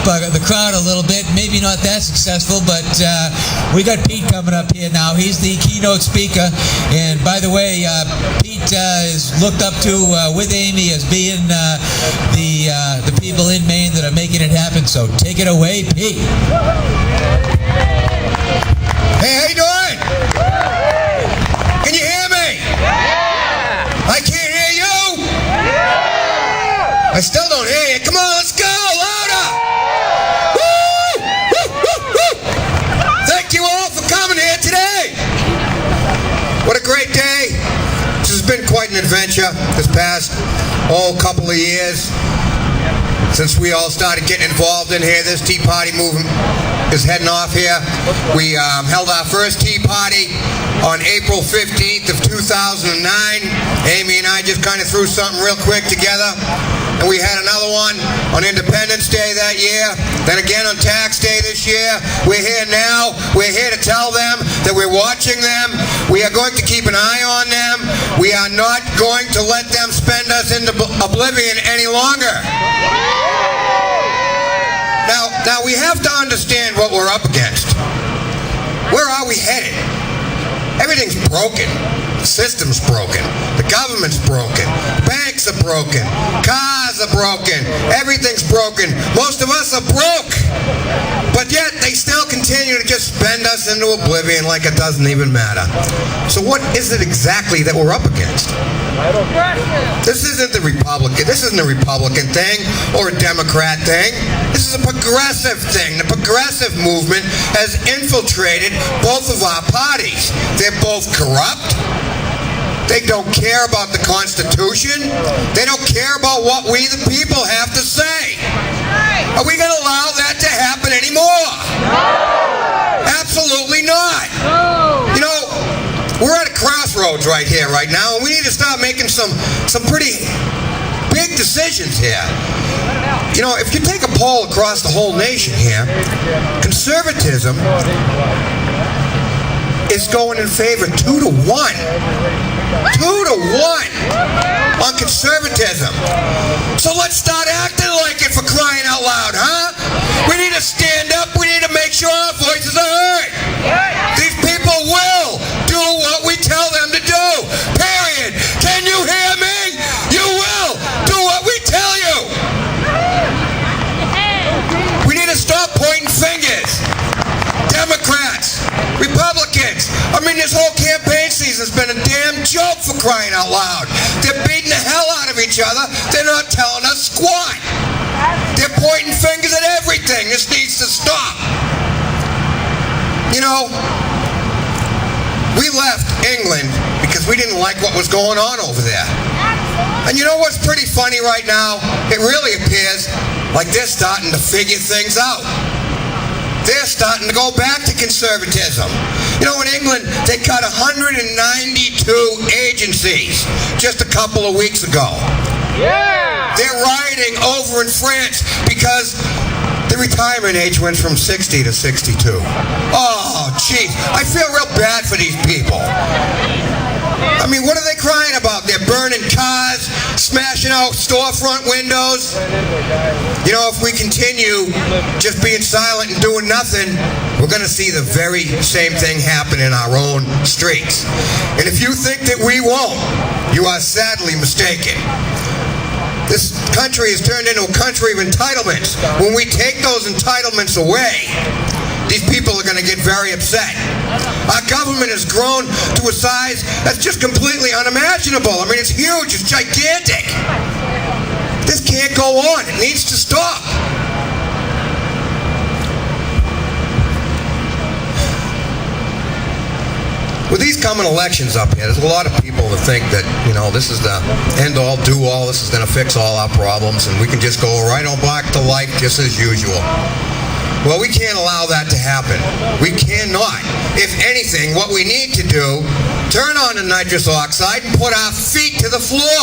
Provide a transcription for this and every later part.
the crowd a little bit. Maybe not that successful, but we got Pete coming up here now. He's the keynote speaker. And by the way, Pete is looked up to with Amy as being the people in Maine that are making it happen. So take it away, Pete. Hey, how you doing? Can you hear me? Yeah! I can't hear you? Yeah! I still don't hear you. Come on, let's go! Louder! Woo! Woo! Woo! Woo! Thank you all for coming here today. What a great day. This has been quite an adventure this past couple of years since we all started getting involved in here. This Tea Party movement is heading off here. We held our first Tea Party on April 15th of 2009. Amy and I just kind of threw something real quick together. And we had another one on Independence Day that year. Then again on Tax Day this year. We're here now. We're here to tell them that we're watching them. We are going to keep an eye on them. We are not going to let them spend us into oblivion any longer. Now we have to understand what we're up against. Where are we headed? Everything's broken. The system's broken. The government's broken. Banks are broken. Cars are broken. Everything's broken. Most of us are broke. But yet they still continue to just spend us into oblivion like it doesn't even matter. So what is it exactly that we're up against? This isn't a Republican thing or a Democrat thing. This is a progressive thing. The progressive movement has infiltrated both of our parties. They're both corrupt. They don't care about the Constitution. They don't care about what we the people have to say. Are we going to allow that to happen anymore? No! Absolutely not. No! You know, we're at a crossroads right here, right now, and we need to start making some pretty big decisions here. You know, if you take a poll across the whole nation here, conservatism is going in favor 2-1. 2-1 on conservatism. So let's start acting like it, for crying out loud, huh? We need to stand up. We need to make sure our voices are heard. These people will do what we tell them to do. Period. Can you hear me? You will do what we tell you. We need to stop pointing fingers. Democrats, Republicans. I mean, this whole campaign season's been a damn joke, for crying out loud. They're beating the hell out of each other. They're not telling us squat. They're pointing fingers at everything. This needs to stop. You know, we left England because we didn't like what was going on over there. And you know what's pretty funny right now? It really appears like they're starting to figure things out. They're starting to go back to conservatism. You know, in England, they cut 192 agencies just a couple of weeks ago. Yeah! They're rioting over in France because the retirement age went from 60 to 62. Oh, gee, I feel real bad for these people. I mean, what are they crying about? They're burning cars, smashing out storefront windows. You know, if we continue just being silent and doing nothing, we're going to see the very same thing happen in our own streets. And if you think that we won't, you are sadly mistaken. This country has turned into a country of entitlements. When we take those entitlements away, these people are going to get very upset. Our government has grown to a size that's just completely unimaginable. I mean, it's huge. It's gigantic. This can't go on. It needs to stop. With these coming elections up here, there's a lot of people that think that, you know, this is the end-all, do-all, this is going to fix all our problems, and we can just go right on back to life just as usual. Well, we can't allow that to happen. We cannot. If anything, what we need to do, turn on the nitrous oxide and put our feet to the floor.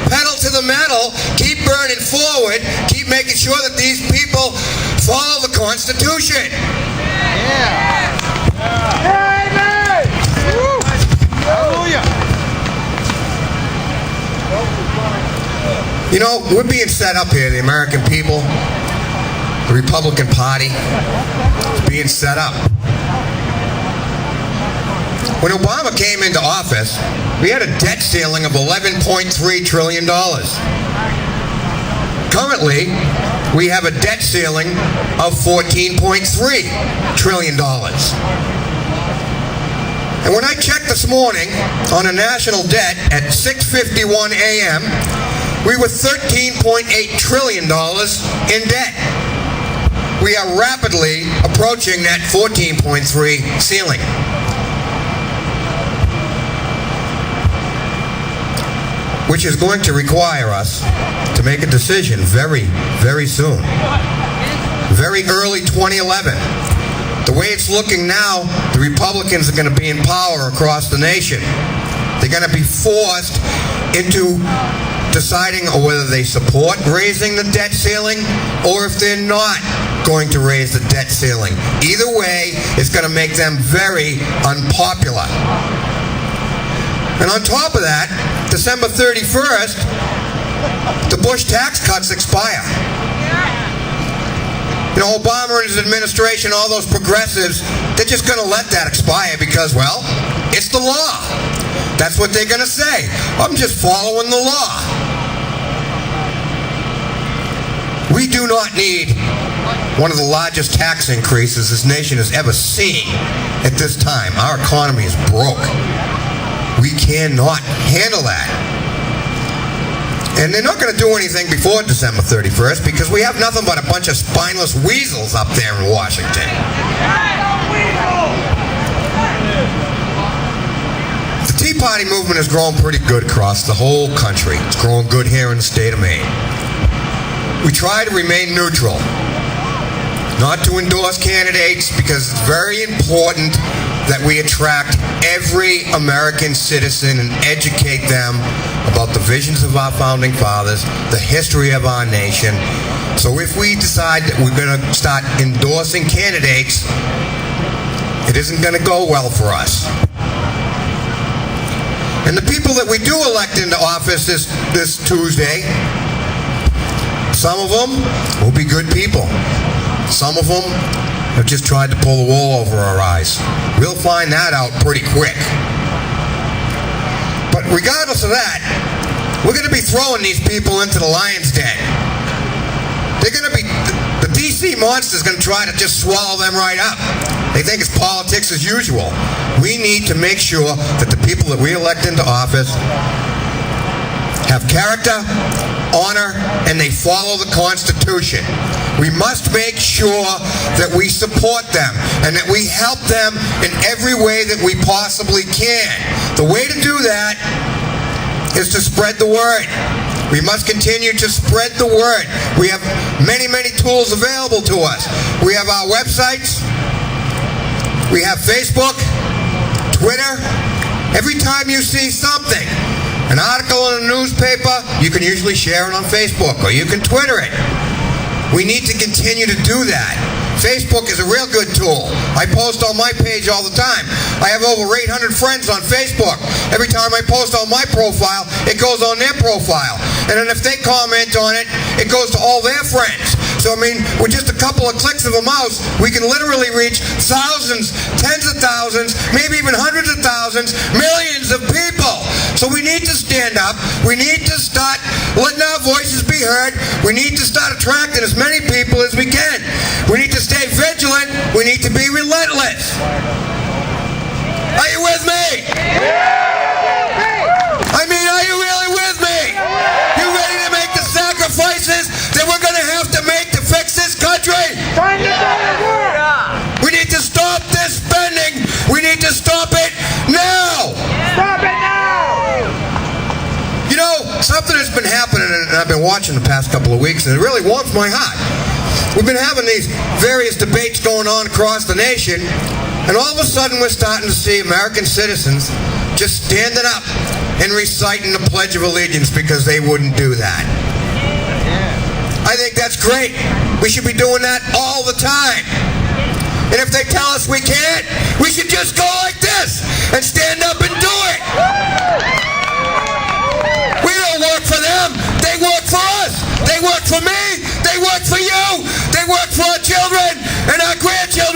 Pedal to the metal, keep burning forward, keep making sure that these people follow the Constitution. Yeah. Amen. Hallelujah. You know, we're being set up here, the American people. the Republican Party is being set up. When Obama came into office, we had a debt ceiling of $11.3 trillion. Currently, we have a debt ceiling of $14.3 trillion. And when I checked this morning on a national debt at 6:51 a.m., we were $13.8 trillion in debt. We are rapidly approaching that 14.3 ceiling. Which is going to require us to make a decision very, very soon. Very early 2011. The way it's looking now, the Republicans are going to be in power across the nation. They're going to be forced into deciding whether they support raising the debt ceiling or if they're not going to raise the debt ceiling. Either way, it's going to make them very unpopular. And on top of that, December 31st, the Bush tax cuts expire. You know, Obama and his administration, all those progressives, they're just going to let that expire because, well, it's the law. That's what they're going to say. I'm just following the law. We do not need one of the largest tax increases this nation has ever seen at this time. Our economy is broke. We cannot handle that. And they're not going to do anything before December 31st because we have nothing but a bunch of spineless weasels up there in Washington. The Tea Party movement has grown pretty good across the whole country. It's growing good here in the state of Maine. We try to remain neutral, not to endorse candidates because it's very important that we attract every American citizen and educate them about the visions of our founding fathers, the history of our nation. So if we decide that we're going to start endorsing candidates, it isn't going to go well for us. And the people that we do elect into office this Tuesday, some of them will be good people. Some of them have just tried to pull the wool over our eyes. We'll find that out pretty quick. But regardless of that, we're going to be throwing these people into the lion's den. They're going to be, the DC monster's going to try to just swallow them right up. They think it's politics as usual. We need to make sure that the people that we elect into office have character, honor, and they follow the Constitution. We must make sure that we support them and that we help them in every way that we possibly can. The way to do that is to spread the word. We must continue to spread the word. We have many, many tools available to us. We have our websites. We have Facebook, Twitter. Every time you see something, an article in a newspaper, you can usually share it on Facebook or you can Twitter it. We need to continue to do that. Facebook is a real good tool. I post on my page all the time. I have over 800 friends on Facebook. Every time I post on my profile, it goes on their profile. And then if they comment on it, it goes to all their friends. So, I mean, with just a couple of clicks of a mouse, we can literally reach thousands, tens of thousands, maybe even hundreds of thousands, millions of people. So we need to stand up. We need to start letting our voices be heard. We need to start attracting as many people as we can. We need to stay vigilant. We need to be relentless. Are you with me? I mean, are you really with me? You ready to make the sacrifices that we're going to have to make to fix this country? We need to stop this spending. We need to stop it now. Stop it now! You know, something has been happening, and I've been watching the past couple of weeks, and it really warms my heart. We've been having these various debates going on across the nation, and all of a sudden we're starting to see American citizens just standing up and reciting the Pledge of Allegiance because they wouldn't do that. I think that's great. We should be doing that all the time. And if they tell us we can't, we should just go like this and stand up and do it. We don't work for them. They work for us. They work for me. They work for you. They work for our children and our grandchildren.